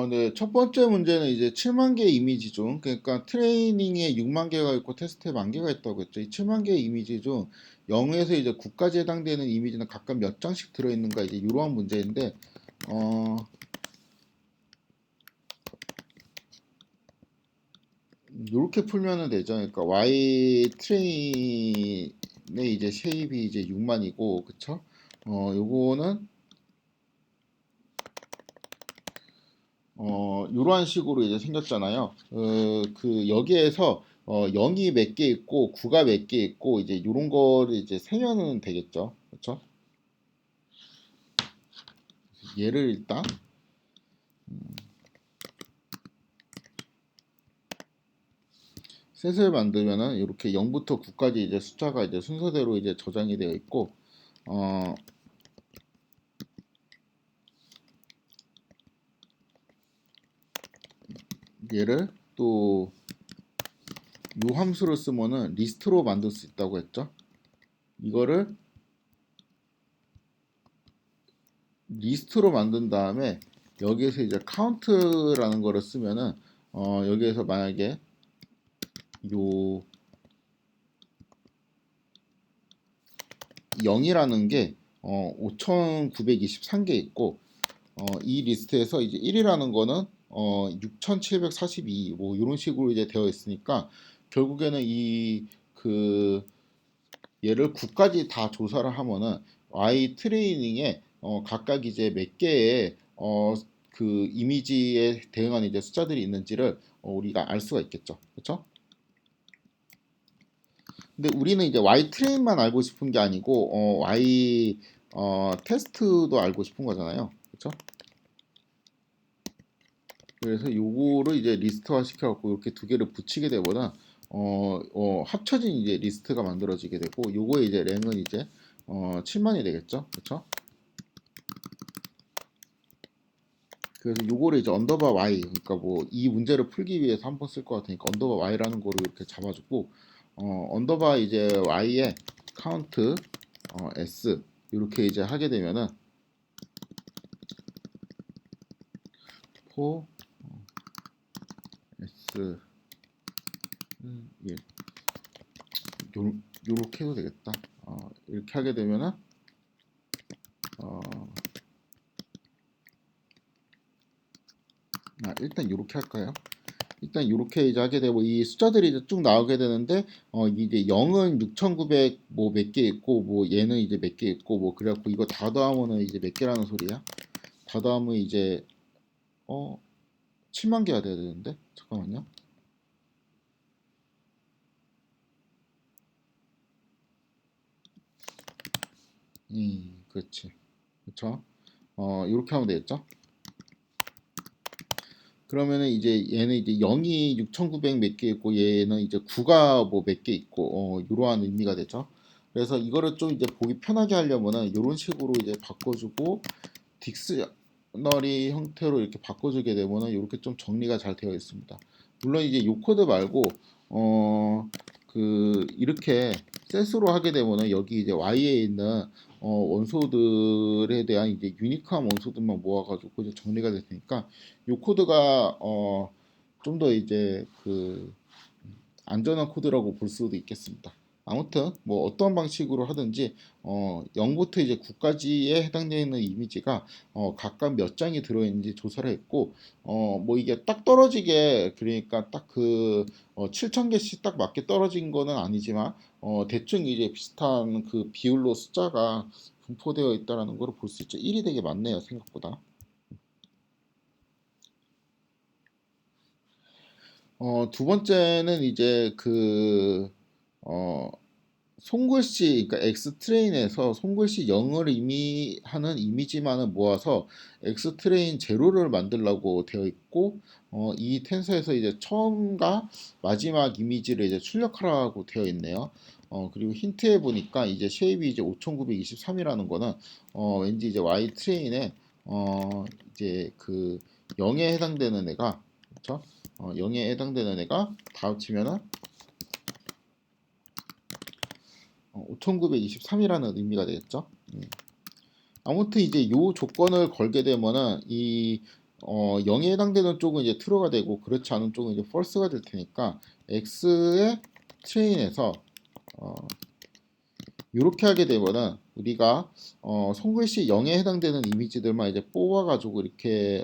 네. 첫 번째 문제는 이제 7만 개의 이미지 중, 그러니까 트레이닝에 6만 개가 있고 테스트에 1만 개가 있다고 했죠. 이 7만 개의 이미지 중 0에서 이제 9까지 해당되는 이미지는 각각 몇 장씩 들어있는가, 이제 이러한 문제인데, 이렇게 풀면은 되죠. 그러니까 Y 트레인의 이제 쉐입이 이제 6만이고, 그쵸? 요거는 이러한 식으로 이제 생겼잖아요. 여기에서 0이 몇 개 있고 9가 몇 개 있고 이제 이런 거를 이제 세면은 되겠죠. 그렇죠? 얘를 일단 셋을 만들면은 이렇게 0부터 9까지 이제 숫자가 이제 순서대로 이제 저장이 되어 있고, 어, 얘를 또 요 함수를 쓰면은 리스트로 만들 수 있다고 했죠. 이거를 리스트로 만든 다음에 여기에서 이제 카운트라는 거를 쓰면은 여기에서 만약에 요 0이라는 게 5,923개 있고, 이 리스트에서 이제 1이라는 거는 6,742, 뭐 이런 식으로 이제 되어 있으니까 결국에는 이 그 얘를 9까지 다 조사를 하면은 Y 트레이닝에 각각 이제 몇 개의 그 이미지에 대응하는 이제 숫자들이 있는지를 우리가 알 수가 있겠죠. 그렇죠? 근데 우리는 이제 Y 트레인만 알고 싶은 게 아니고 Y 테스트도 알고 싶은 거잖아요. 그렇죠? 그래서 요거를 이제 리스트화 시켜갖고 이렇게 두 개를 붙이게 되거나 합쳐진 이제 리스트가 만들어지게 되고, 요거의 이제 랭은 이제 7만이 되겠죠. 그렇죠? 그래서 요거를 이제 언더바 y, 그러니까 뭐 이 문제를 풀기 위해서 한번 쓸 것 같으니까 언더바 y라는 거를 이렇게 잡아주고, 언더바 이제 y에 카운트 s 이렇게 이제 하게 되면은 for s 1 요렇게 해도 되겠다. 이렇게 하게 되면은 어, 일단 요렇게 할까요? 일단 이렇게 이제 하게 되고 이 숫자들이 이제 쭉 나오게 되는데, 이제 0은 6,900 뭐 몇 개 있고, 뭐 얘는 이제 몇 개 있고, 뭐 그래갖고 이거 다 더하면은 이제 몇 개라는 소리야? 다 더하면 이제 어 7만 개가 돼야 되는데, 잠깐만요. 그렇지. 그렇죠? 이렇게 하면 되겠죠? 그러면은 이제 얘는 이제 0이 6,900 몇 개 있고 얘는 이제 9가 뭐 몇 개 있고 이러한 의미가 되죠. 그래서 이거를 좀 이제 보기 편하게 하려면은 이런 식으로 이제 바꿔주고 딕스너리 형태로 이렇게 바꿔주게 되면은 이렇게 좀 정리가 잘 되어 있습니다. 물론 이제 이 코드 말고 어 이렇게 셋으로 하게 되면은 여기 이제 Y에 있는 원소들에 대한 이제 유니크한 원소들만 모아가지고 이제 정리가 됐으니까 이 코드가 좀 더 이제 안전한 코드라고 볼 수도 있겠습니다. 아무튼 뭐 어떤 방식으로 하든지 0부터 이제 9까지에 해당되는 이미지가 각각 몇 장이 들어있는지 조사를 했고, 뭐 이게 딱 떨어지게, 그러니까 딱 7,000개씩 딱 맞게 떨어진 거는 아니지만 대충 이제 비슷한 그 비율로 숫자가 분포되어 있다라는 걸 볼 수 있죠. 1이 되게 많네요, 생각보다. 두 번째는 이제 어, 손글씨, 그러니까 X트레인에서 손글씨 0을 의미하는 이미지만을 모아서 X트레인 제로를 만들라고 되어 있고, 이 텐서에서 이제 처음과 마지막 이미지를 이제 출력하라고 되어 있네요. 그리고 힌트에 보니까 이제 쉐입이 이제 5923이라는 거는 왠지 이제 Y 트레인에 이제 0에 해당되는 애가, 그렇죠? 0에 해당되는 애가 다 합치면은 5923이라는 의미가 되겠죠. 아무튼 이제 요 조건을 걸게 되면은 이 0에 해당되는 쪽은 이제 true가 되고 그렇지 않은 쪽은 이제 false가 될 테니까 x의 트레인에서 이렇게 하게 되면은 우리가 손글씨 0에 해당되는 이미지들만 이제 뽑아가지고 이렇게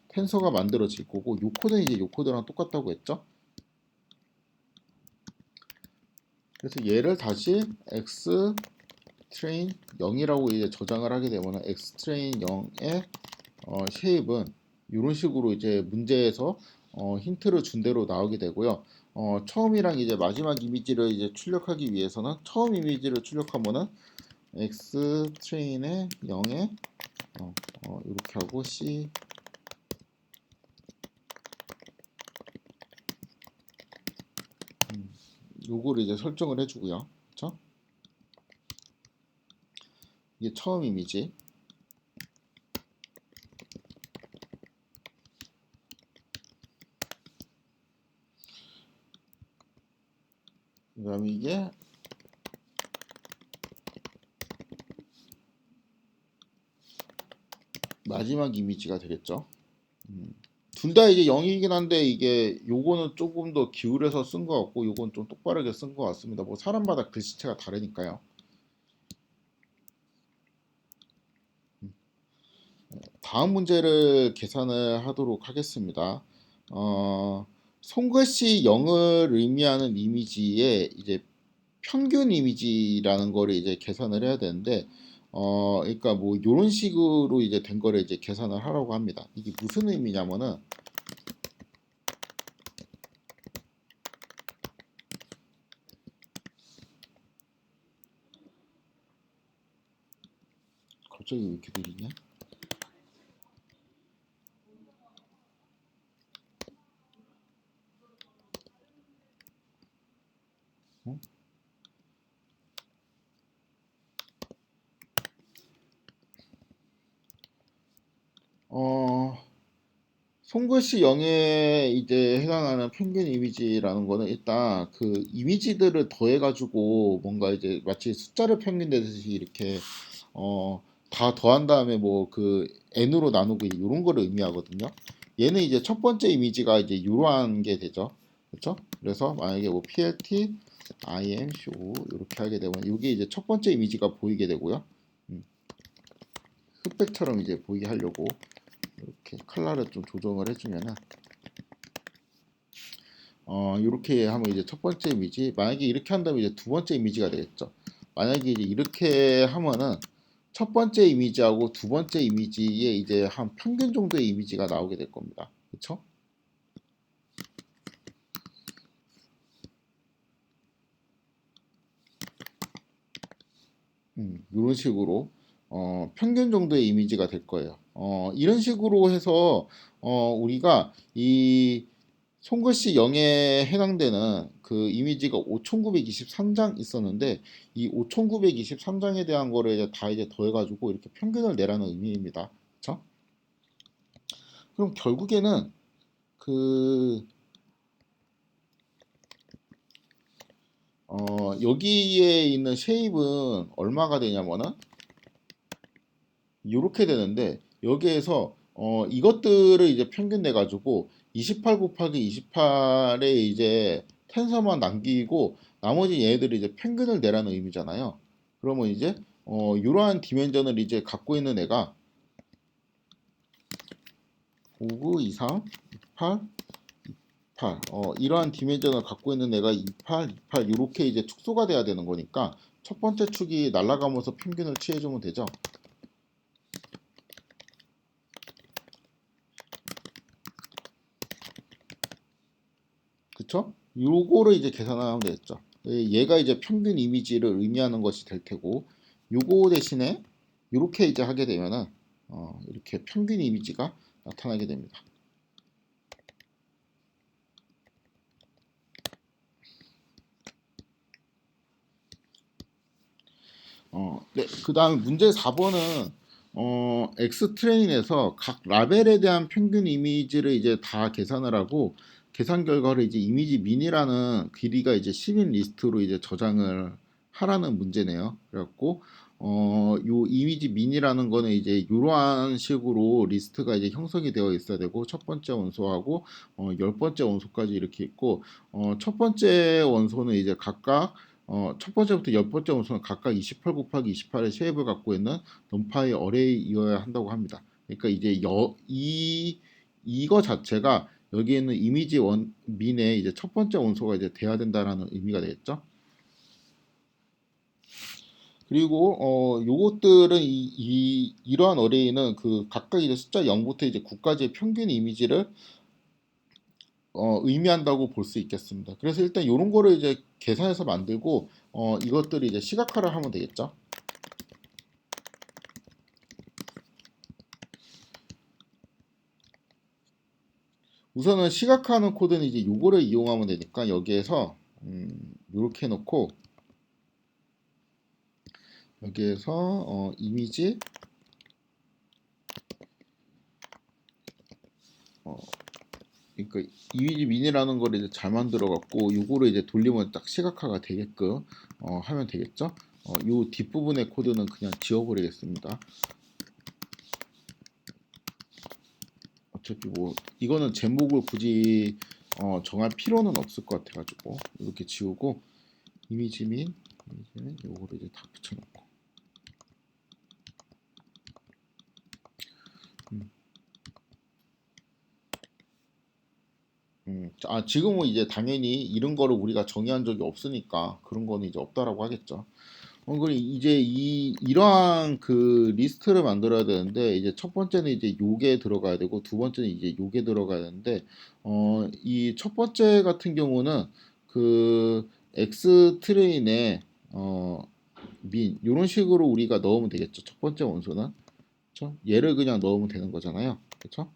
텐서가 만들어질 거고 요 코드는 이제 요 코드랑 똑같다고 했죠. 그래서 얘를 다시 x 트레인 0이라고 이제 저장을 하게 되면은 x 트레인 0의 쉐입은 이런 식으로 이제 문제에서 힌트를 준 대로 나오게 되고요. 처음이랑 이제 마지막 이미지를 이제 출력하기 위해서는 처음 이미지를 출력하면은 x 트레인의 0에 이렇게 하고 c 요거를 이제 설정을 해주고요. 그렇죠? 이게 처음 이미지. 그다음에 이게 마지막 이미지가 되겠죠. 둘 다 이제 0이긴 한데 이게 요거는 조금 더 기울여서 쓴 것 같고 요건 좀 똑바르게 쓴 것 같습니다. 뭐 사람마다 글씨체가 다르니까요. 다음 문제를 계산을 하도록 하겠습니다. 손글씨 0을 의미하는 이미지에 이제 평균 이미지라는 거를 이제 계산을 해야 되는데 그러니까 뭐 이런 식으로 이제 된 거를 이제 계산을 하라고 합니다. 이게 무슨 의미냐면은 갑자기 왜 이렇게 느리냐? 어? 어, 손글씨 0에 이제 해당하는 평균 이미지라는 거는 일단 그 이미지들을 더해가지고 뭔가 이제 마치 숫자를 평균 내듯이 이렇게 다 더한 다음에 뭐 그 n으로 나누고 이런 거를 의미하거든요. 얘는 이제 첫 번째 이미지가 이제 이러한 게 되죠. 그렇죠? 그래서 만약에 뭐 plt im show 이렇게 하게 되면 이게 이제 첫 번째 이미지가 보이게 되고요. 흑백처럼 이제 보이게 하려고 이렇게 컬러를 좀 조정을 해주면은 이렇게 하면 이제 첫 번째 이미지 만약에 이렇게 한다면 이제 두 번째 이미지가 되겠죠. 만약에 이제 이렇게 하면은 첫 번째 이미지하고 두 번째 이미지에 이제 한 평균 정도의 이미지가 나오게 될 겁니다. 그렇죠? 이런 식으로 평균 정도의 이미지가 될 거예요. 이런 식으로 해서 우리가 이 손글씨 0에 해당되는 그 이미지가 5923장 있었는데 이 5923장에 대한 거를 이제 다 이제 더해가지고 이렇게 평균을 내라는 의미입니다. 그렇죠? 그럼 결국에는 그 여기에 있는 쉐입은 얼마가 되냐면은 이렇게 되는데 여기에서 이것들을 이제 평균 내 가지고 28 곱하기 28에 이제 텐서만 남기고 나머지 얘네들이 이제 평균을 내라는 의미잖아요. 그러면 이제 이러한 디멘전을 이제 갖고 있는 애가 59, 23, 28, 8 이러한 디멘전을 갖고 있는 애가 28, 28 이렇게 이제 축소가 돼야 되는 거니까 첫 번째 축이 날아가면서 평균을 취해주면 되죠. 그쵸? 요거를 이제 계산하면 되겠죠. 얘가 이제 평균 이미지를 의미하는 것이 될 테고, 요거 대신에 이렇게 이제 하게 되면은 이렇게 평균 이미지가 나타나게 됩니다. 네, 그 다음 문제 4번은 X 트레인에서 각 라벨에 대한 평균 이미지를 이제 다 계산을 하고 계산 결과를 이제 이미지 민이라는 길이가 이제 10인 리스트로 이제 저장을 하라는 문제네요. 그래갖고 요 이미지 민이라는 거는 이제 이러한 식으로 리스트가 이제 형성이 되어 있어야 되고 첫 번째 원소하고 열 번째 원소까지 이렇게 있고 첫 번째 원소는 이제 각각 첫 번째부터 열 번째 원소는 각각 28 곱하기 28의 쉐입을 갖고 있는 num파이 어레이이어야 한다고 합니다. 그러니까 이제 이거 자체가 여기 있는 이미지 민의 이제 첫 번째 원소가 이제 돼야 된다라는 의미가 되겠죠. 그리고 요것들은 이러한 어레이는 그 각각 이제 숫자 0부터 이제 9까지의 평균 이미지를 의미한다고 볼 수 있겠습니다. 그래서 일단 이런 거를 이제 계산해서 만들고 이것들을 이제 시각화를 하면 되겠죠. 우선은 시각화하는 코드는 이제 요거를 이용하면 되니까 여기에서 이렇게 해놓고 여기에서 이미지 그러니까 이미지 민이라는 걸 이제 잘 만들어 갖고 요거를 이제 돌리면 딱 시각화가 되게끔 하면 되겠죠. 요 뒷부분의 코드는 그냥 지워버리겠습니다. 어차피 뭐 이거는 제목을 굳이 정할 필요는 없을 것 같아 가지고 이렇게 지우고 이미지 민 요거를 이제 다 붙여놓고 지금은 이제 당연히 이런 거를 우리가 정의한 적이 없으니까 그런 거는 이제 없다라고 하겠죠. 그럼 이제 이러한 그 리스트를 만들어야 되는데 이제 첫 번째는 이제 요게 들어가야 되고 두 번째는 이제 요게 들어가야 되는데 이 첫 번째 같은 경우는 그 X 트레인에 민 이런 식으로 우리가 넣으면 되겠죠. 첫 번째 원소는 그렇죠? 얘를 그냥 넣으면 되는 거잖아요. 그렇죠?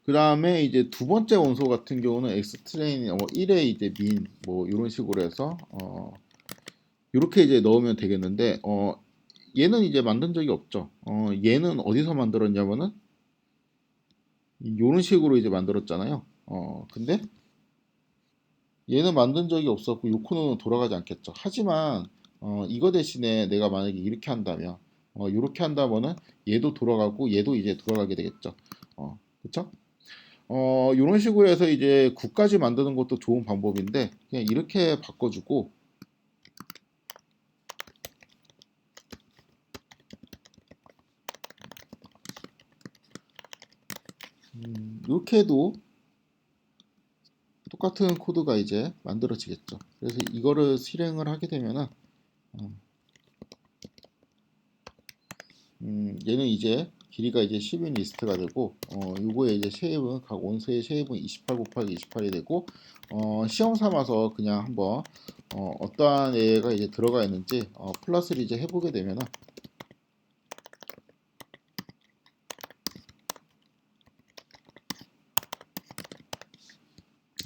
그 다음에 이제 두 번째 원소 같은 경우는 X 트레인 1에 이제 민 뭐 이런 식으로 해서 이렇게 이제 넣으면 되겠는데 얘는 이제 만든 적이 없죠. 얘는 어디서 만들었냐면은 이런 식으로 이제 만들었잖아요. 근데 얘는 만든 적이 없었고 이 코너는 돌아가지 않겠죠. 하지만 이거 대신에 내가 만약에 이렇게 한다면 이렇게 한다면은 얘도 돌아가고 얘도 이제 돌아가게 되겠죠. 그렇죠? 이런 식으로 해서 이제 9까지 만드는 것도 좋은 방법인데 그냥 이렇게 바꿔주고 이렇게 해도 똑같은 코드가 이제 만들어지겠죠. 그래서 이거를 실행을 하게 되면은 얘는 이제 길이가 이제 10인 리스트가 되고 요거에 이제 쉐입은 각 원소의 쉐입은 28 곱하기 28이 되고 시험 삼아서 그냥 한번 어떠한 애가 이제 들어가 있는지 플러스를 이제 해보게 되면은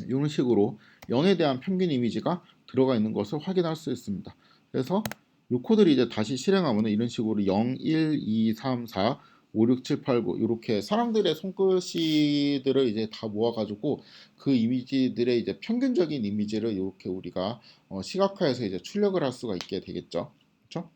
이런 식으로 0에 대한 평균 이미지가 들어가 있는 것을 확인할 수 있습니다. 그래서 이 코드를 이제 다시 실행하면 이런 식으로 0, 1, 2, 3, 4, 5, 6, 7, 8, 9 이렇게 사람들의 손글씨들을 이제 다 모아가지고 그 이미지들의 이제 평균적인 이미지를 이렇게 우리가 시각화해서 이제 출력을 할 수가 있게 되겠죠. 그렇죠?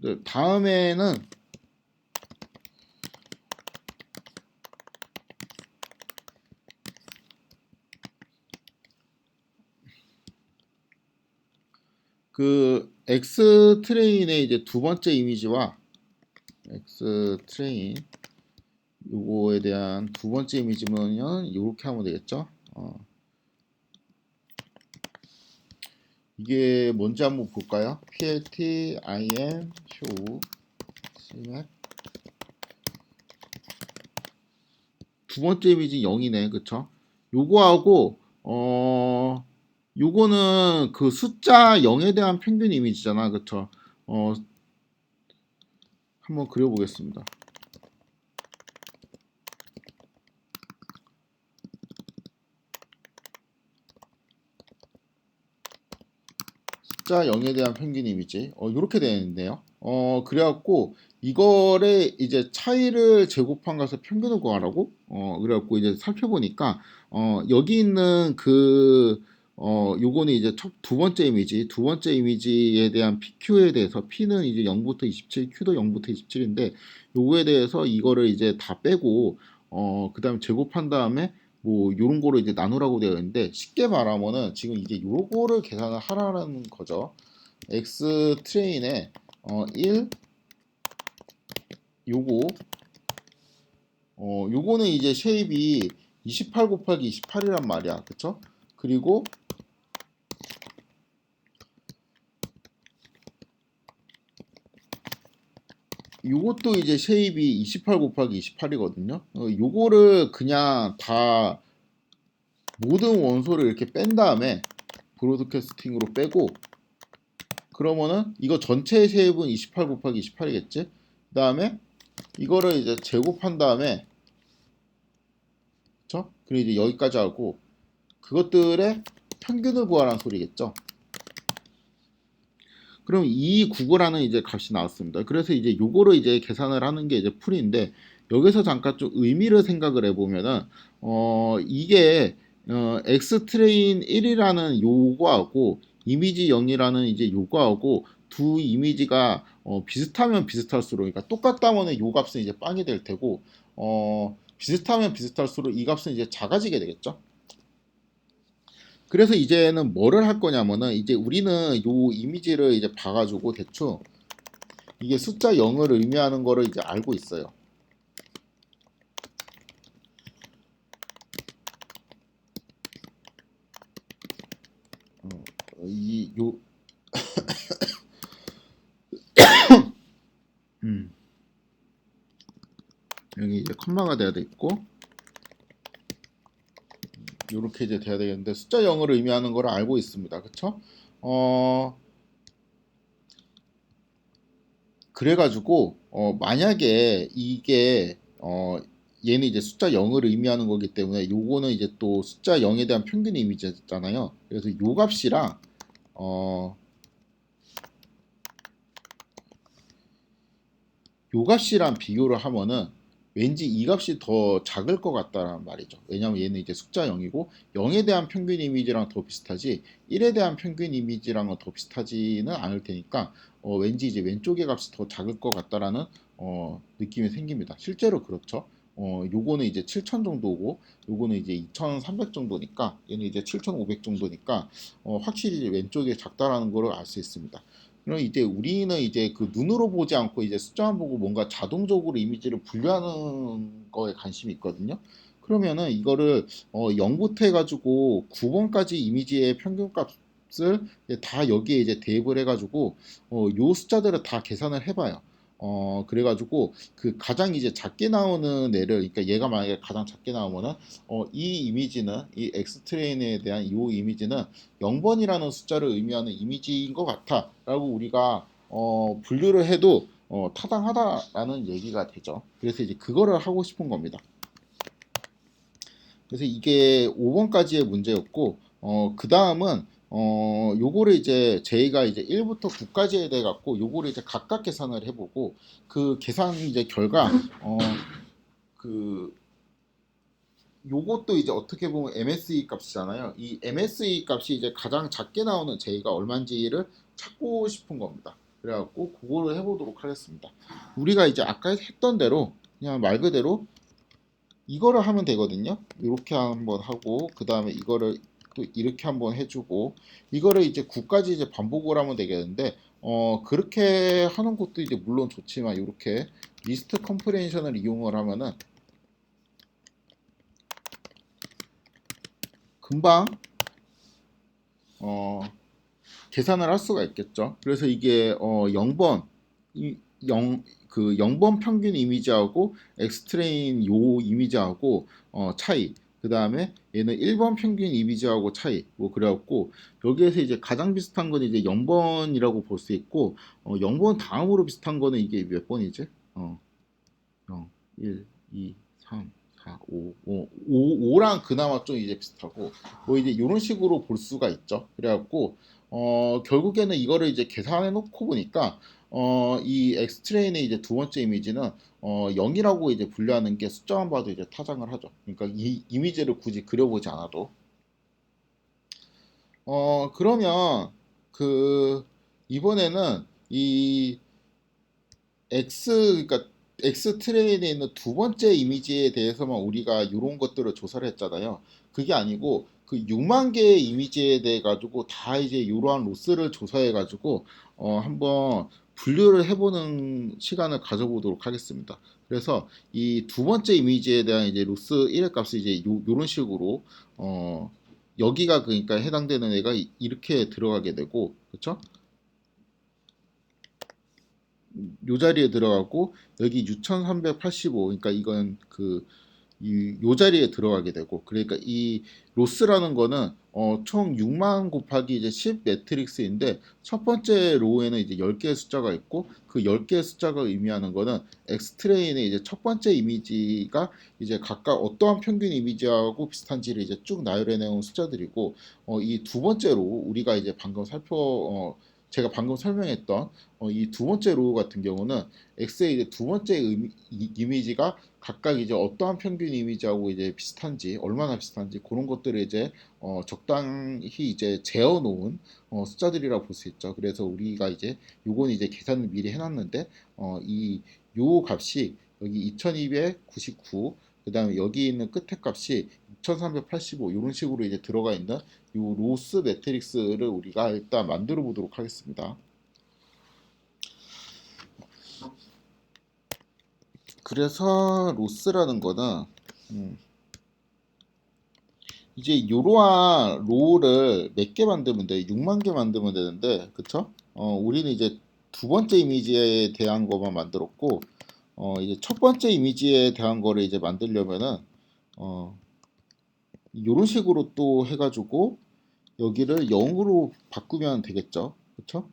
네, 다음에는 그 X 트레인의 이제 두 번째 이미지와 X 트레인 요거에 대한 두 번째 이미지면은 이렇게 하면 되겠죠. 이게 뭔지 한번 볼까요? plt im show cmap 두 번째 이미지 0이네, 그쵸? 요거하고 요거는 그 숫자 0에 대한 평균 이미지잖아, 그쵸? 한번 그려보겠습니다. 숫자 0에 대한 평균 이미지 이렇게 되어 있네요. 그래갖고 이거를 이제 차이를 제곱한 것을 평균을 구하라고 그래갖고 이제 살펴보니까 여기 있는 그 요거는 이제 두 번째 이미지, 두 번째 이미지에 대한 PQ에 대해서 P는 이제 0부터 27, Q도 0부터 27인데 요거에 대해서 이거를 이제 다 빼고 그 다음에 제곱한 다음에 뭐 요런 거로 이제 나누라고 되어 있는데 쉽게 말하면은 지금 이제 요거를 계산을 하라는 거죠. X 트레인에 1 요거 요거는 이제 쉐입이 28 곱하기 28이란 말이야. 그쵸? 그리고 요것도 이제 쉐입이 28 곱하기 28이거든요. 요거를 그냥 다 모든 원소를 이렇게 뺀 다음에 브로드캐스팅으로 빼고 그러면은 이거 전체 쉐입은 28 곱하기 28이겠지? 그 다음에 이거를 이제 제곱한 다음에 그쵸? 그리고 이제 여기까지 하고 그것들의 평균을 구하라는 소리겠죠? 그럼 이 국어라는 이제 값이 나왔습니다. 그래서 이제 요거를 이제 계산을 하는 게 이제 풀인데 여기서 잠깐 좀 의미를 생각을 해보면은 이게 x 트레인 1이라는 요거하고 이미지 0이라는 이제 요거하고 두 이미지가 비슷하면 비슷할수록 그러니까 똑같다면은 요 값은 이제 빵이 될 테고 비슷하면 비슷할수록 이 값은 이제 작아지게 되겠죠. 그래서 이제는 뭐를 할 거냐면은 이제 우리는 요 이미지를 이제 봐가지고 대충 이게 숫자 0을 의미하는 거를 이제 알고 있어요. 이요 여기 이제 컴마가 돼야 되겠고 요렇게 이제 돼야 되겠는데 숫자 0을 의미하는 거를 알고 있습니다. 그쵸? 그래가지고 만약에 이게 얘는 이제 숫자 0을 의미하는 거기 때문에 요거는 이제 또 숫자 0에 대한 평균 이미지잖아요. 그래서 요 값이랑 요 값이랑 비교를 하면은 왠지 이 값이 더 작을 것 같다는 말이죠. 왜냐면 얘는 이제 숫자 0이고 0에 대한 평균 이미지랑 더 비슷하지 1에 대한 평균 이미지랑은 더 비슷하지는 않을 테니까 왠지 이제 왼쪽의 값이 더 작을 것 같다라는 느낌이 생깁니다. 실제로 그렇죠. 요거는 이제 7000 정도고 요거는 이제 2300 정도니까 얘는 이제 7500 정도니까 확실히 왼쪽에 작다라는 걸 알 수 있습니다. 그럼 이제 우리는 이제 그 눈으로 보지 않고 이제 숫자만 보고 뭔가 자동적으로 이미지를 분류하는 거에 관심이 있거든요. 그러면은 이거를 0부터 해가지고 9번까지 이미지의 평균값을 다 여기에 이제 대입을 해가지고 요 숫자들을 다 계산을 해봐요. 그래가지고 그 가장 이제 작게 나오는 애를 그러니까 얘가 만약에 가장 작게 나오면은 이 이미지는 이 X 트레인에 대한 이 이미지는 0번이라는 숫자를 의미하는 이미지인 것 같아 라고 우리가 분류를 해도 타당하다라는 얘기가 되죠. 그래서 이제 그거를 하고 싶은 겁니다. 그래서 이게 5번까지의 문제였고 그 다음은 요거를 이제 저희가 이제 1부터 9까지 해돼 갖고 요거를 이제 각각 계산을 해보고 그 계산 이제 결과 그 요것도 이제 어떻게 보면 MSE 값이잖아요. 이 MSE 값이 이제 가장 작게 나오는 J가 얼마인지를 찾고 싶은 겁니다. 그래갖고 그거를 해보도록 하겠습니다. 우리가 이제 아까 했던 대로 그냥 말 그대로 이거를 하면 되거든요. 이렇게 한번 하고 그 다음에 이거를 또 이렇게 한번 해주고 이거를 이제 9까지 이제 반복을 하면 되겠는데 그렇게 하는 것도 이제 물론 좋지만 이렇게 리스트 컴프레hen션을 이용을 하면은 금방 계산을 할 수가 있겠죠. 그래서 이게 0번 0번 평균 이미지하고 엑스트레인 요 이미지하고 차이 그 다음에 얘는 1번 평균 이미지하고 차이 뭐 그래갖고 여기에서 이제 가장 비슷한 건 이제 0번이라고 볼 수 있고 0번 다음으로 비슷한 거는 이게 몇 번이지? 0, 1, 2, 3, 4, 5랑 그나마 좀 이제 비슷하고 뭐 이제 이런 식으로 볼 수가 있죠. 그래갖고 결국에는 이거를 이제 계산해 놓고 보니까 이 X 트레인의 이제 두 번째 이미지는 0이라고 이제 분류하는 게 숫자만 봐도 이제 타장을 하죠. 그러니까 이 이미지를 굳이 그려보지 않아도 그러면 그 이번에는 이 그러니까 X 트레인에 있는 두 번째 이미지에 대해서만 우리가 이런 것들을 조사를 했잖아요. 그게 아니고 그 6만 개의 이미지에 대해 가지고 다 이제 이러한 로스를 조사해 가지고 한번 분류를 해보는 시간을 가져보도록 하겠습니다. 그래서 이 두 번째 이미지에 대한 이제 로스 1의 값이 이제 요런 식으로 어 여기가 그러니까 해당되는 애가 이렇게 들어가게 되고 그렇죠? 요 자리에 들어가고 여기 6385 그러니까 이건 요 자리에 들어가게 되고 그러니까 이 로스라는 거는 총 6만 곱하기 이제 10 매트릭스인데 첫 번째 로우에는 이제 10개의 숫자가 있고 그 10개의 숫자가 의미하는 거는 엑스트레인의 이제 첫 번째 이미지가 이제 각각 어떠한 평균 이미지하고 비슷한지를 이제 쭉 나열해 놓은 숫자들이고 이 두 번째 로우 우리가 이제 방금 제가 방금 설명했던 이 두 번째 로우 같은 경우는 X의 이제 두 번째 이미지가 각각 이제 어떠한 평균 이미지하고 이제 비슷한지 얼마나 비슷한지 그런 것들을 이제 적당히 이제 재어 놓은 숫자들이라고 볼 수 있죠. 그래서 우리가 이제 요건 이제 계산을 미리 해놨는데 이 요 값이 여기 2299 그다음에 여기 있는 끝에 값이 6385 이런 식으로 이제 들어가 있는 요 로스 매트릭스를 우리가 일단 만들어 보도록 하겠습니다. 그래서 로스라는 거는 음, 이제 이러한 로우를 몇 개 만들면 돼? 6만 개 만들면 되는데, 그쵸? 우리는 이제 두 번째 이미지에 대한 것만 만들었고, 이제 첫 번째 이미지에 대한 거를 이제 만들려면은, 어, 이런 식으로 또 해가지고, 여기를 0으로 바꾸면 되겠죠? 그쵸?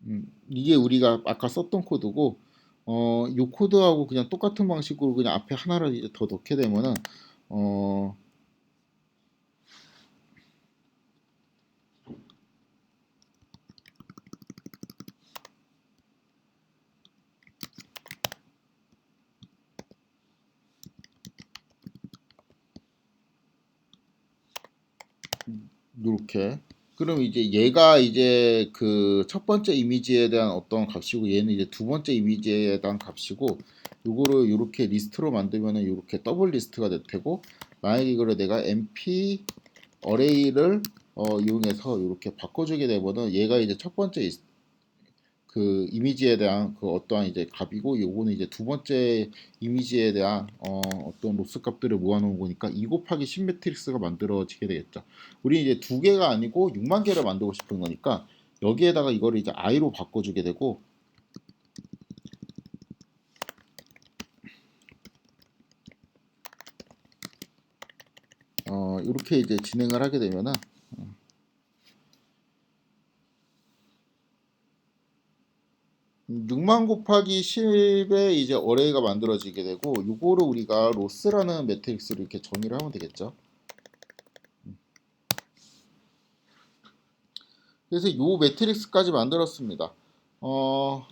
음, 이게 우리가 아까 썼던 코드고, 이 코드하고 그냥 똑같은 방식으로 그냥 앞에 하나를 이제 더 넣게 되면은, 어, 이렇게. 그럼 이제 얘가 이제 그 첫 번째 이미지에 대한 어떤 값이고 얘는 이제 두 번째 이미지에 대한 값이고 요거를 이렇게 리스트로 만들면은 이렇게 더블 리스트가 될 테고 만약에 이거를 내가 mp 어레이를 이용해서 이렇게 바꿔주게 되면은 얘가 이제 첫 번째 그 이미지에 대한 그 어떠한 이제 값이고 요거는 이제 두 번째 이미지에 대한 어떤 로스 값들을 모아놓은 거니까 2 곱하기 10 매트릭스가 만들어지게 되겠죠. 우리 이제 두 개가 아니고 6만 개를 만들고 싶은 거니까 여기에다가 이거를 이제 i로 바꿔주게 되고 이렇게 이제 진행을 하게 되면은 6만 곱하기 10의 이제 어레이가 만들어지게 되고 요거를 우리가 로스라는 매트릭스로 이렇게 정의를 하면 되겠죠. 그래서 요 매트릭스까지 만들었습니다. 어,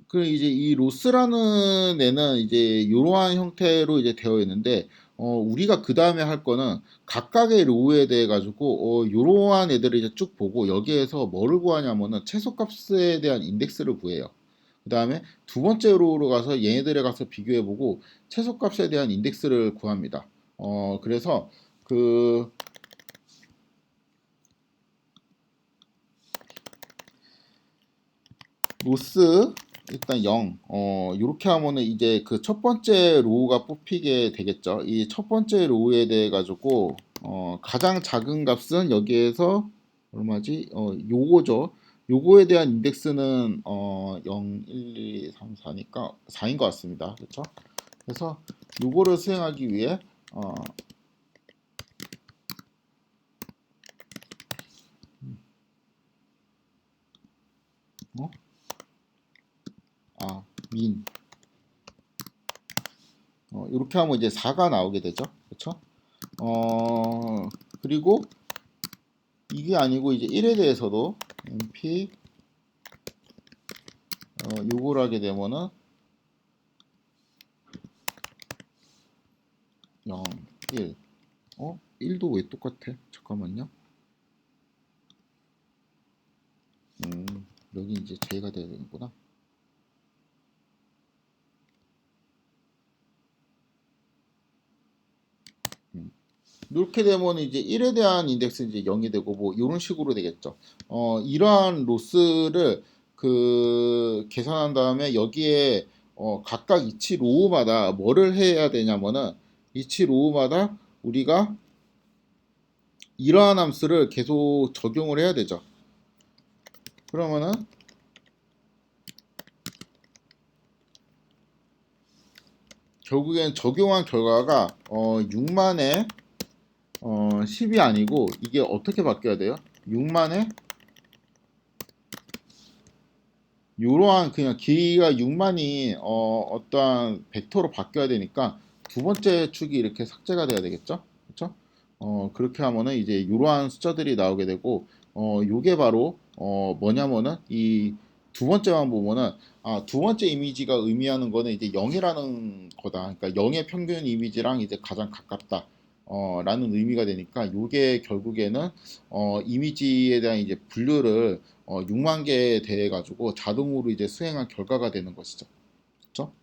그 이제 이 로스라는 애는 이제 이러한 형태로 이제 되어 있는데 우리가 그 다음에 할 거는 각각의 로우에 대해 가지고 이러한 애들을 이제 쭉 보고 여기에서 뭐를 구하냐면은 최소값에 대한 인덱스를 구해요. 그 다음에 두 번째 로우로 가서 얘네들에 가서 비교해 보고 최소값에 대한 인덱스를 구합니다. 그래서 그 로스 일단 0. 이렇게 하면은 이제 그 첫 번째 로우가 뽑히게 되겠죠. 이 첫 번째 로우에 대해 가지고 가장 작은 값은 여기에서 얼마지? 요거죠. 요거에 대한 인덱스는 0, 1, 2, 3, 4니까 4인 것 같습니다. 그렇죠? 그래서 요거를 수행하기 위해 민 이렇게 하면 이제 4가 나오게 되죠. 그렇죠? 그리고 이게 아니고 이제 1에 대해서도 np 요걸 하게 되면은 0, 1 1도 왜 똑같아? 잠깐만요. 여기 이제 j가 돼야 되는구나. 이렇게 되면 이제 1에 대한 인덱스 이제 0이 되고 뭐 이런 식으로 되겠죠. 이러한 로스를 계산한 다음에 여기에 각각 이치 로우마다 뭐를 해야 되냐면은 이치 로우마다 우리가 이러한 함수를 계속 적용을 해야 되죠. 그러면은 결국엔 적용한 결과가 6만에 10이 아니고 이게 어떻게 바뀌어야 돼요? 6만에 이러한 그냥 길이가 6만이 어떠한 벡터로 바뀌어야 되니까 두 번째 축이 이렇게 삭제가 돼야 되겠죠? 그렇죠? 그렇게 하면은 이제 이러한 숫자들이 나오게 되고 요게 바로 뭐냐면은 이 두 번째만 보면은 두 번째 이미지가 의미하는 거는 이제 0이라는 거다. 그러니까 0의 평균 이미지랑 이제 가장 가깝다. 라는 의미가 되니까 요게 결국에는 이미지에 대한 이제 분류를 6만 개에 대해 가지고 자동으로 이제 수행한 결과가 되는 것이죠. 그렇죠?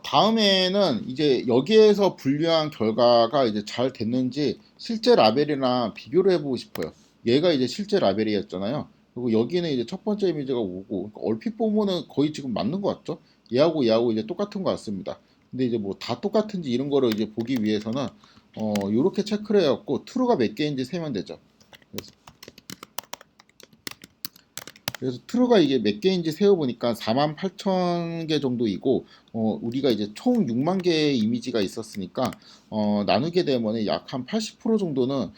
다음에는 이제 여기에서 분류한 결과가 이제 잘 됐는지 실제 라벨이랑 비교를 해보고 싶어요. 얘가 이제 실제 라벨이었잖아요. 그리고 여기는 이제 첫 번째 이미지가 오고, 그러니까 얼핏 보면은 거의 지금 맞는 것 같죠? 얘하고 이제 똑같은 것 같습니다. 근데 이제 뭐 다 똑같은지 이런 거를 이제 보기 위해서는, 요렇게 체크를 해갖고, true가 몇 개인지 세면 되죠. 그래서 트루가 이게 몇 개인지 세어보니까 48,000개 정도이고 우리가 이제 총 6만 개의 이미지가 있었으니까 나누게 되면 약 한 80% 정도는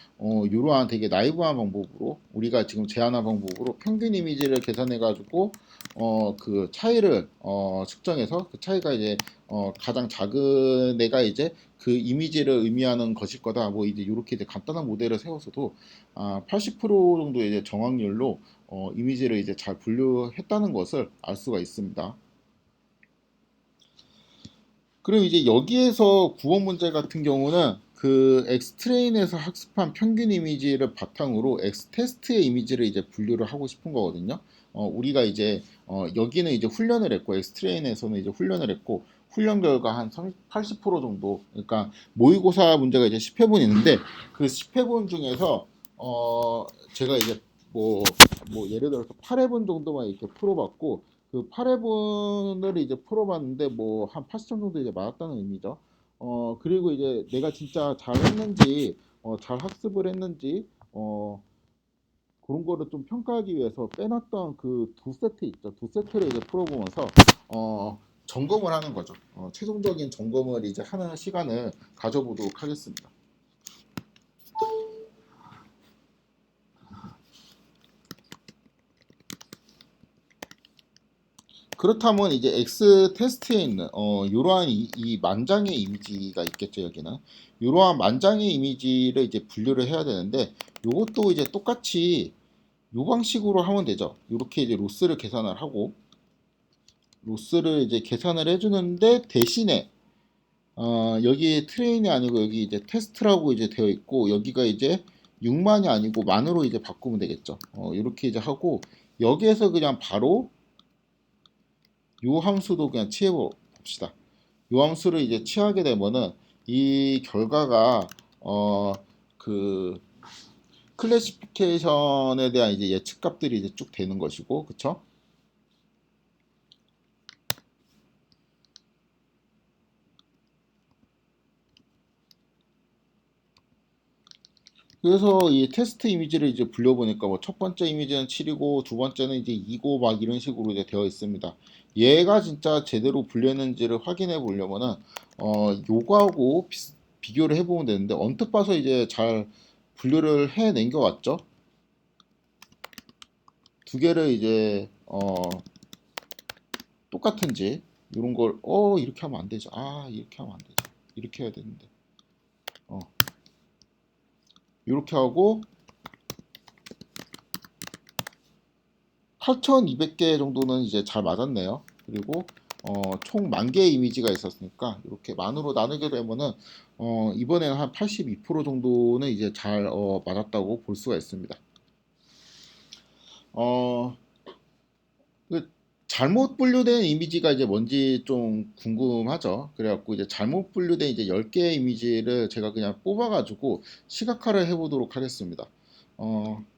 이러한 되게 나이브한 방법으로 우리가 지금 제안한 방법으로 평균 이미지를 계산해 가지고 그 차이를 측정해서 그 차이가 이제 가장 작은 애가 이제 그 이미지를 의미하는 것일 거다. 뭐 이제 이렇게 이제 간단한 모델을 세워서도 80% 정도 이제 정확률로 이미지를 이제 잘 분류했다는 것을 알 수가 있습니다. 그리고 이제 여기에서 구원 문제 같은 경우는 그 엑스트레인에서 학습한 평균 이미지를 바탕으로 엑스테스트의 이미지를 이제 분류를 하고 싶은 거거든요. 우리가 이제 여기는 이제 훈련을 했고 엑스트레인에서는 이제 훈련을 했고 훈련 결과 한 80% 정도 그러니까 모의고사 문제가 이제 10회분 있는데 그 10회분 중에서 제가 이제 뭐, 뭐 예를 들어서 8회분 정도만 이렇게 풀어봤고 그 8회분을 이제 풀어봤는데 뭐 한 80점 정도 이제 맞았다는 의미죠. 그리고 이제 내가 진짜 잘 했는지 잘 학습을 했는지 그런 거를 좀 평가하기 위해서 빼놨던 그 두 세트 있죠. 두 세트를 이제 풀어보면서 점검을 하는 거죠. 최종적인 점검을 이제 하는 시간을 가져보도록 하겠습니다. 그렇다면 이제 X 테스트에 있는 이러한 이 만장의 이미지가 있겠죠. 여기는 이러한 만장의 이미지를 이제 분류를 해야 되는데 이것도 이제 똑같이 이 방식으로 하면 되죠. 이렇게 이제 로스를 계산을 하고 로스를 이제 계산을 해주는데 대신에 여기 트레인이 아니고 여기 이제 테스트라고 이제 되어 있고 여기가 이제 6만이 아니고 만으로 이제 바꾸면 되겠죠. 이렇게 이제 하고 여기에서 그냥 바로 요 함수도 그냥 취해 봅시다. 요 함수를 이제 취하게 되면은 이 결과가 그 클래시피케이션에 대한 이제 예측값들이 이제 쭉 되는 것이고, 그쵸? 그래서 이 테스트 이미지를 이제 불려보니까 뭐 첫 번째 이미지는 7이고 두 번째는 이제 2고 막 이런 식으로 이제 되어 있습니다. 얘가 진짜 제대로 불렸는지를 확인해 보려면은 요거하고 비교를 해보면 되는데 언뜻 봐서 이제 잘 분류를 해낸 것 같죠? 두 개를 이제 똑같은지 이런 걸 이렇게 하면 안 되죠. 이렇게 하면 안 되죠. 이렇게 해야 되는데 어 이렇게 하고 8,200개 정도는 이제 잘 맞았네요. 그리고 총 10,000개의 이미지가 있었으니까 이렇게 만으로 나누게 되면은 이번에는 한 82% 정도는 이제 잘 맞았다고 볼 수가 있습니다. 어, 그 잘못 분류된 이미지가 이제 뭔지 좀 궁금하죠. 그래갖고 이제 잘못 분류된 이제 10개의 이미지를 제가 그냥 뽑아가지고 시각화를 해보도록 하겠습니다.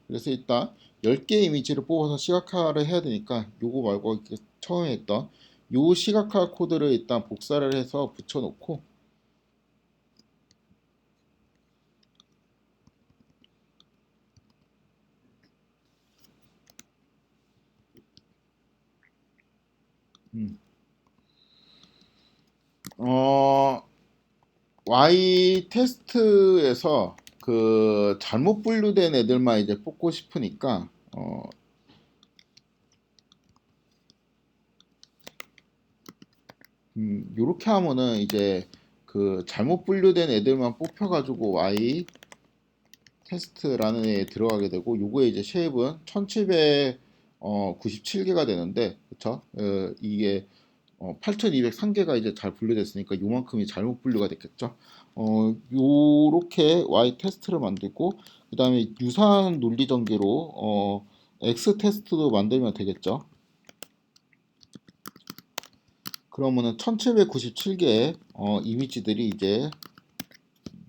그래서 일단 10개의 이미지를 뽑아서 시각화를 해야 되니까 요거 말고 이렇게 처음에 했던 요 시각화 코드를 일단 복사를 해서 붙여놓고 음. 어, Y 테스트에서 그 잘못 분류된 애들만 이제 뽑고 싶으니까 요렇게 하면은 이제 그 잘못 분류된 애들만 뽑혀가지고 Y 테스트라는 애에 들어가게 되고 요거의 이제 쉐입은 1797개가 되는데 그쵸? 이게 8203개가 이제 잘 분류됐으니까 요만큼이 잘못 분류가 됐겠죠. 요렇게 Y 테스트를 만들고 그 다음에 유사한 논리 전개로 X 테스트도 만들면 되겠죠. 그러면은 1797개의 이미지들이 이제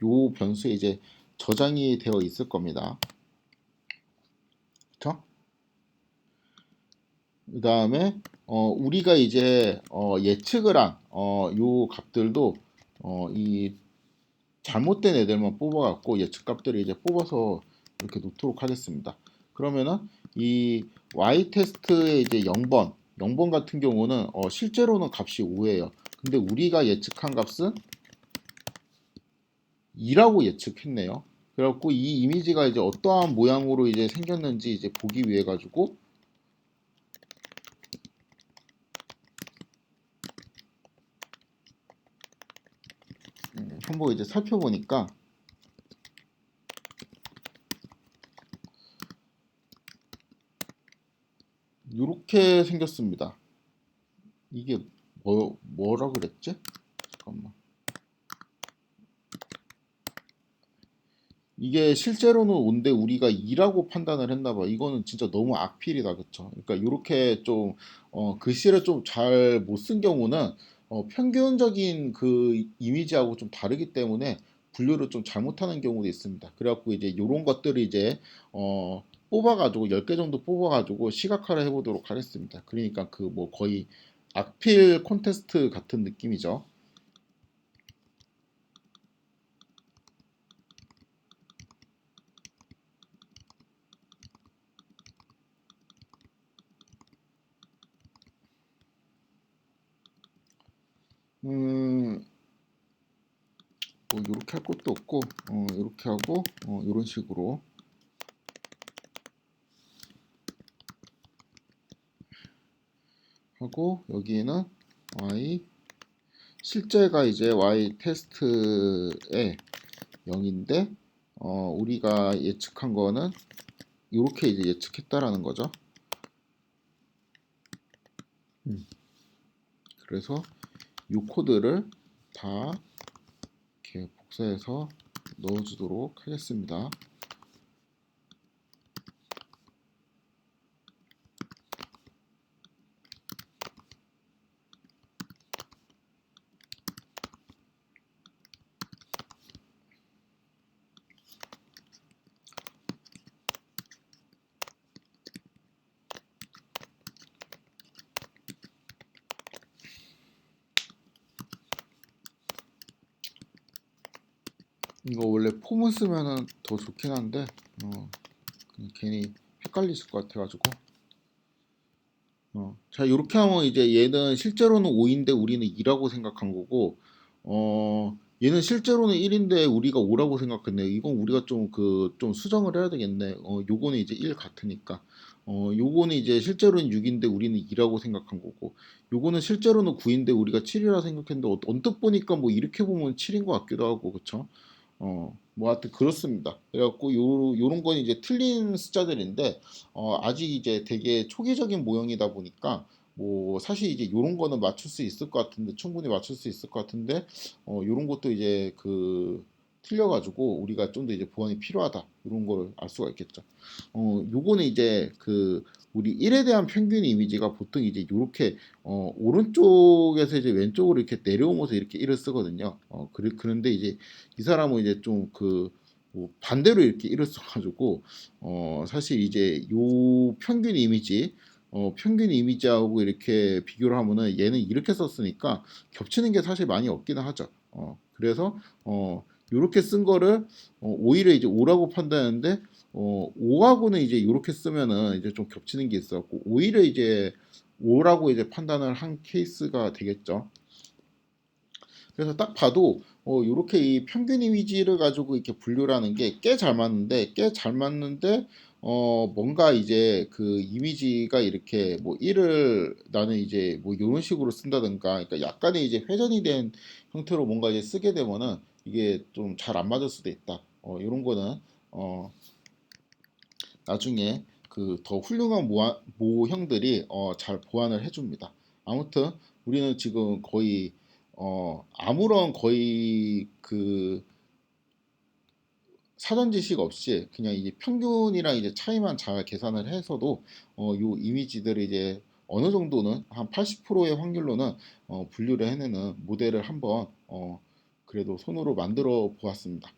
요 변수에 이제 저장이 되어 있을 겁니다. 그쵸? 그 다음에 우리가 이제 예측을 한 요 값들도 이 잘못된 애들만 뽑아갖고 예측 값들을 이제 뽑아서 이렇게 놓도록 하겠습니다. 그러면은 이 y 테스트의 이제 0번 같은 경우는 실제로는 값이 5예요. 근데 우리가 예측한 값은 2라고 예측했네요. 그래갖고 이 이미지가 이제 어떠한 모양으로 이제 생겼는지 이제 보기 위해 가지고 한번 이제 살펴보니까 이렇게 생겼습니다. 이게 뭐라 그랬지? 잠깐만. 이게 실제로는 5인데 우리가 2라고 판단을 했나 봐. 이거는 진짜 너무 악필이다, 그쵸? 그러니까 이렇게 좀 글씨를 좀 잘 못 쓴 경우는 평균적인 그 이미지하고 좀 다르기 때문에 분류를 좀 잘못하는 경우도 있습니다. 그래갖고 이제 이런 것들을 이제 뽑아가지고 10개 정도 뽑아가지고 시각화를 해보도록 하겠습니다. 그러니까 그 뭐 거의 악필 콘테스트 같은 느낌이죠. 음, 뭐 이렇게 할 것도 없고 이렇게 하고 이런 식으로 하고 여기에는 y 실제가 이제 y 테스트의 0인데 우리가 예측한 거는 이렇게 이제 예측했다라는 거죠. 그래서 이 코드를 다 이렇게 복사해서 넣어주도록 하겠습니다. 이거 원래 폼을 쓰면은 더 좋긴 한데 그냥 괜히 헷갈리실 것 같아가지고 자 이렇게 하면 이제 얘는 실제로는 5인데 우리는 2라고 생각한 거고 얘는 실제로는 1인데 우리가 5라고 생각했네요. 이건 우리가 좀 수정을 해야 되겠네. 요거는 이제 1 같으니까 요거는 이제 실제로는 6인데 우리는 2라고 생각한 거고 요거는 실제로는 9인데 우리가 7이라 생각했는데 언뜻 보니까 뭐 이렇게 보면 7인 것 같기도 하고 그쵸? 뭐 하여튼 그렇습니다. 그래갖고 요런 건 이제 틀린 숫자들인데 아직 이제 되게 초기적인 모형이다 보니까 뭐 사실 이제 요런 거는 맞출 수 있을 것 같은데 충분히 맞출 수 있을 것 같은데 요런 것도 이제 그 틀려가지고 우리가 좀 더 이제 보완이 필요하다 이런 걸 알 수가 있겠죠. 요거는 이제 그 우리 1에 대한 평균 이미지가 보통 이제 요렇게 오른쪽에서 이제 왼쪽으로 이렇게 내려오면서 이렇게 1을 쓰거든요. 그런데 이제 이 사람은 이제 좀 뭐 반대로 이렇게 1을 써가지고 사실 이제 요 평균 이미지하고 이렇게 비교를 하면은 얘는 이렇게 썼으니까 겹치는 게 사실 많이 없기는 하죠. 그래서 요렇게 쓴 거를 오히려 이제 5라고 판단하는데 5하고는 이제 이렇게 쓰면은 이제 좀 겹치는 게 있어갖고 오히려 이제 5라고 이제 판단을 한 케이스가 되겠죠. 그래서 딱 봐도 요렇게 이 평균 이미지를 가지고 이렇게 분류를 하는 게 꽤 잘 맞는데 뭔가 이제 그 이미지가 이렇게 뭐 1을 나는 이제 뭐 요런 식으로 쓴다든가 그러니까 약간의 이제 회전이 된 형태로 뭔가 이제 쓰게 되면은 이게 좀 잘 안 맞을 수도 있다. 요런 거는 어 나중에 그 더 훌륭한 모형들이 잘 보완을 해줍니다. 아무튼 우리는 지금 거의 아무런 거의 그 사전 지식 없이 그냥 이제 평균이랑 이제 차이만 잘 계산을 해서도 요 이미지들을 이제 어느 정도는 한 80%의 확률로는 분류를 해내는 모델을 한번 그래도 손으로 만들어 보았습니다.